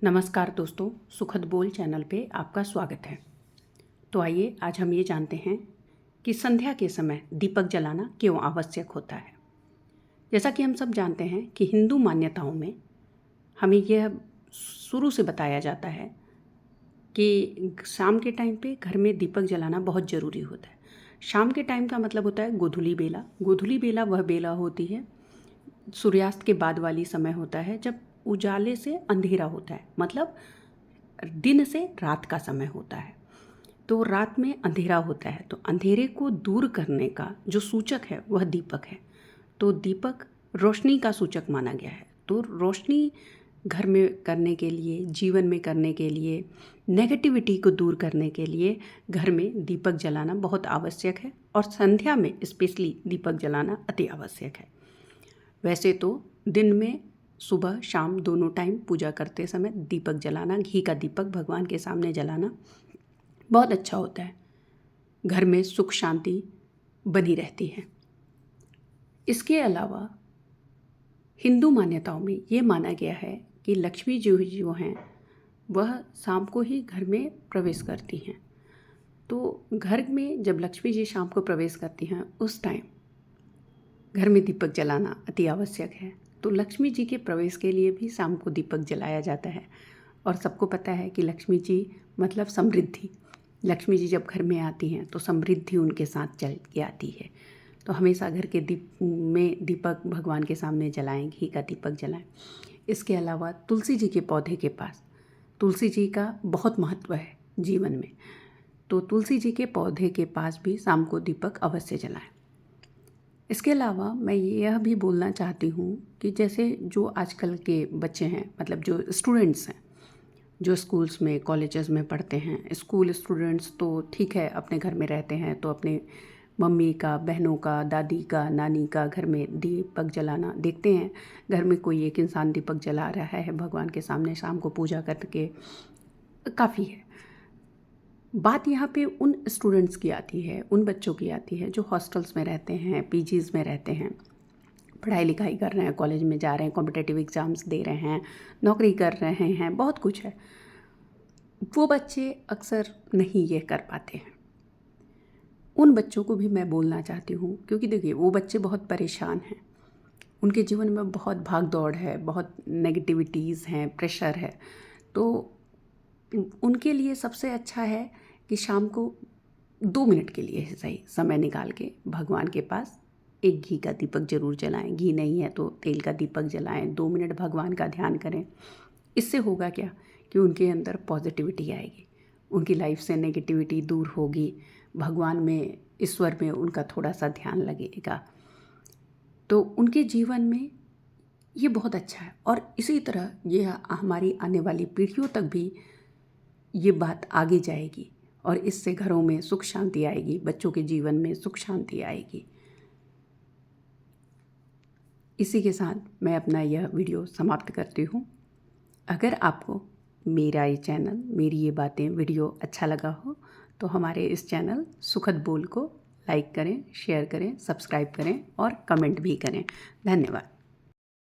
नमस्कार दोस्तों, सुखद बोल चैनल पे आपका स्वागत है। तो आइए आज हम ये जानते हैं कि संध्या के समय दीपक जलाना क्यों आवश्यक होता है। जैसा कि हम सब जानते हैं कि हिंदू मान्यताओं में हमें यह शुरू से बताया जाता है कि शाम के टाइम पे घर में दीपक जलाना बहुत ज़रूरी होता है। शाम के टाइम का मतलब होता है गोधूली बेला। गोधूली बेला वह बेला होती है, सूर्यास्त के बाद वाली समय होता है जब उजाले से अंधेरा होता है, मतलब दिन से रात का समय होता है। तो रात में अंधेरा होता है, तो अंधेरे को दूर करने का जो सूचक है वह दीपक है। तो दीपक रोशनी का सूचक माना गया है। तो रोशनी घर में करने के लिए, जीवन में करने के लिए, नेगेटिविटी को दूर करने के लिए घर में दीपक जलाना बहुत आवश्यक है और संध्या में स्पेशली दीपक जलाना अति आवश्यक है। वैसे तो दिन में सुबह शाम दोनों टाइम पूजा करते समय दीपक जलाना, घी का दीपक भगवान के सामने जलाना बहुत अच्छा होता है। घर में सुख शांति बनी रहती है। इसके अलावा हिंदू मान्यताओं में ये माना गया है कि लक्ष्मी जी जो हैं वह शाम को ही घर में प्रवेश करती हैं। तो घर में जब लक्ष्मी जी शाम को प्रवेश करती हैं उस टाइम घर में दीपक जलाना अति आवश्यक है। तो लक्ष्मी जी के प्रवेश के लिए भी शाम को दीपक जलाया जाता है। और सबको पता है कि लक्ष्मी जी मतलब समृद्धि। लक्ष्मी जी जब घर में आती हैं तो समृद्धि उनके साथ चल के आती है। तो हमेशा घर के दीपक भगवान के सामने जलाएं, घी का दीपक जलाएं। इसके अलावा तुलसी जी के पौधे के पास, तुलसी जी का बहुत महत्व है जीवन में। तो तुलसी जी के पौधे के पास भी शाम को दीपक अवश्य जलाएं। इसके अलावा मैं यह भी बोलना चाहती हूँ कि जैसे जो आजकल के बच्चे हैं, मतलब जो स्टूडेंट्स हैं, जो स्कूल्स में कॉलेजेस में पढ़ते हैं, स्कूल स्टूडेंट्स तो ठीक है अपने घर में रहते हैं तो अपने मम्मी का, बहनों का, दादी का, नानी का घर में दीपक जलाना देखते हैं। घर में कोई एक इंसान दीपक जला रहा है भगवान के सामने शाम को पूजा करके, काफ़ी है। बात यहाँ पे उन स्टूडेंट्स की आती है, उन बच्चों की आती है जो हॉस्टल्स में रहते हैं, पीजीज़ में रहते हैं, पढ़ाई लिखाई कर रहे हैं, कॉलेज में जा रहे हैं, कॉम्पिटिटिव एग्ज़ाम्स दे रहे हैं, नौकरी कर रहे हैं, बहुत कुछ है। वो बच्चे अक्सर नहीं ये कर पाते हैं। उन बच्चों को भी मैं बोलना चाहती हूँ, क्योंकि देखिए वो बच्चे बहुत परेशान हैं, उनके जीवन में बहुत भाग दौड़ है, बहुत नेगेटिविटीज़ हैं, प्रेशर है। तो उनके लिए सबसे अच्छा है कि शाम को 2 मिनट के लिए सही समय निकाल के भगवान के पास एक घी का दीपक ज़रूर जलाएं। घी नहीं है तो तेल का दीपक जलाएं, 2 मिनट भगवान का ध्यान करें। इससे होगा क्या कि उनके अंदर पॉजिटिविटी आएगी, उनकी लाइफ से नेगेटिविटी दूर होगी, भगवान में, ईश्वर में उनका थोड़ा सा ध्यान लगेगा। तो उनके जीवन में ये बहुत अच्छा है। और इसी तरह ये हमारी आने वाली पीढ़ियों तक भी ये बात आगे जाएगी और इससे घरों में सुख शांति आएगी, बच्चों के जीवन में सुख शांति आएगी। इसी के साथ मैं अपना यह वीडियो समाप्त करती हूँ। अगर आपको मेरा ये चैनल, मेरी ये बातें, वीडियो अच्छा लगा हो तो हमारे इस चैनल सुखद बोल को लाइक करें, शेयर करें, सब्सक्राइब करें और कमेंट भी करें। धन्यवाद।